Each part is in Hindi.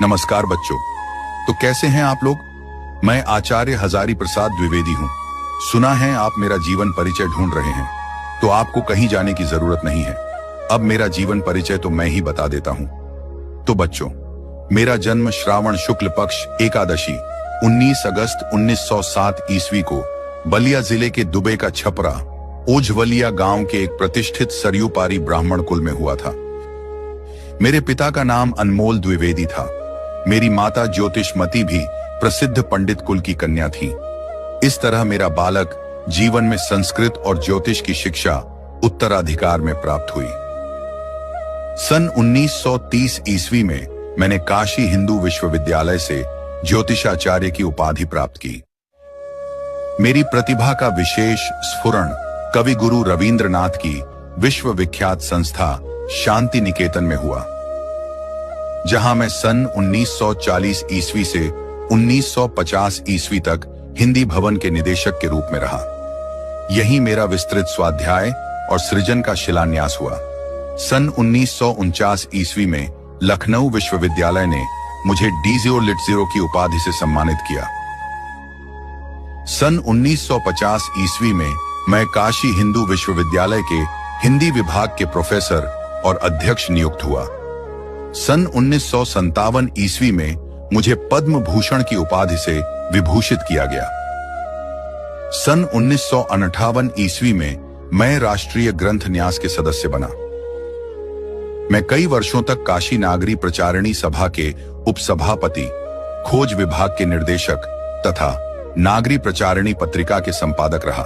नमस्कार बच्चों। तो कैसे हैं आप लोग? मैं आचार्य हजारी प्रसाद द्विवेदी हूँ। सुना है आप मेरा जीवन परिचय ढूंढ रहे हैं, तो आपको कहीं जाने की जरूरत नहीं है। अब मेरा जीवन परिचय तो मैं ही बता देता हूँ। तो बच्चों, मेरा जन्म श्रावण शुक्ल पक्ष एकादशी 19 अगस्त 1907 ईस्वी को बलिया जिले के दुबे का छपरा ओझवलिया गांव के एक प्रतिष्ठित सरयू पारी ब्राह्मण कुल में हुआ था। मेरे पिता का नाम अनमोल द्विवेदी था। मेरी माता ज्योतिषमती भी प्रसिद्ध पंडित कुल की कन्या थी। इस तरह मेरा बालक जीवन में संस्कृत और ज्योतिष की शिक्षा उत्तराधिकार में प्राप्त हुई। सन 1930 ईस्वी में मैंने काशी हिंदू विश्वविद्यालय से ज्योतिषाचार्य की उपाधि प्राप्त की। मेरी प्रतिभा का विशेष स्फुरण कवि गुरु रवींद्रनाथ की विश्वविख्यात संस्था शांति निकेतन में हुआ, जहां मैं सन 1940 ईस्वी से 1950 ईस्वी तक हिंदी भवन के निदेशक के रूप में रहा। यहीं मेरा विस्तृत स्वाध्याय और सृजन का शिलान्यास हुआ। सन 1949 ईस्वी में लखनऊ विश्वविद्यालय ने मुझे डीजियो लिटजीरो की उपाधि से सम्मानित किया। सन 1950 ईस्वी में मैं काशी हिंदू विश्वविद्यालय के हिंदी विभाग के प्रोफेसर और अध्यक्ष नियुक्त हुआ। सन 1957 ईस्वी में मुझे पद्म भूषण की उपाधि से विभूषित किया गया। सन 1958 ईस्वी में मैं राष्ट्रीय ग्रंथ न्यास के सदस्य बना। मैं कई वर्षों तक काशी नागरी प्रचारिणी सभा के उपसभापति, खोज विभाग के निर्देशक तथा नागरी प्रचारिणी पत्रिका के संपादक रहा।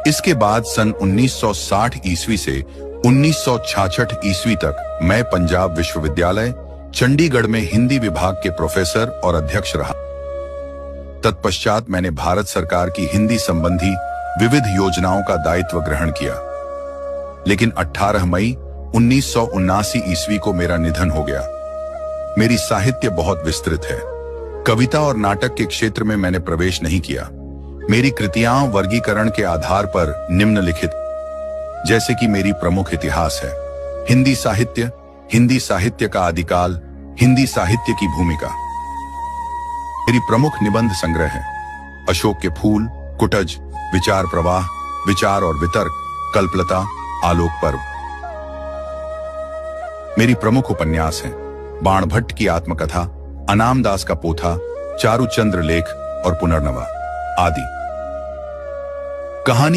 इसके बाद सन 1960 ईस्वी से 1966 ईस्वी तक मैं पंजाब विश्वविद्यालय चंडीगढ़ में हिंदी विभाग के प्रोफेसर और अध्यक्ष रहा। तत्पश्चात मैंने भारत सरकार की हिंदी संबंधी विविध योजनाओं का दायित्व ग्रहण किया। लेकिन 18 मई 1979 ईस्वी को मेरा निधन हो गया। मेरी साहित्य बहुत विस्तृत है। कविता और नाटक के क्षेत्र में मैंने प्रवेश नहीं किया। मेरी कृतियां वर्गीकरण के आधार पर निम्नलिखित, जैसे कि मेरी प्रमुख इतिहास है हिंदी साहित्य का आदिकाल, हिंदी साहित्य की भूमिका। मेरी प्रमुख निबंध संग्रह है अशोक के फूल, कुटज, विचार प्रवाह, विचार और वितर्क, कल्पलता, आलोक पर्व। मेरी प्रमुख उपन्यास है बाणभट्ट की आत्मकथा, अनामदास का पोथा, चारुचंद्र लेख और पुनर्नवा आदि। कहानी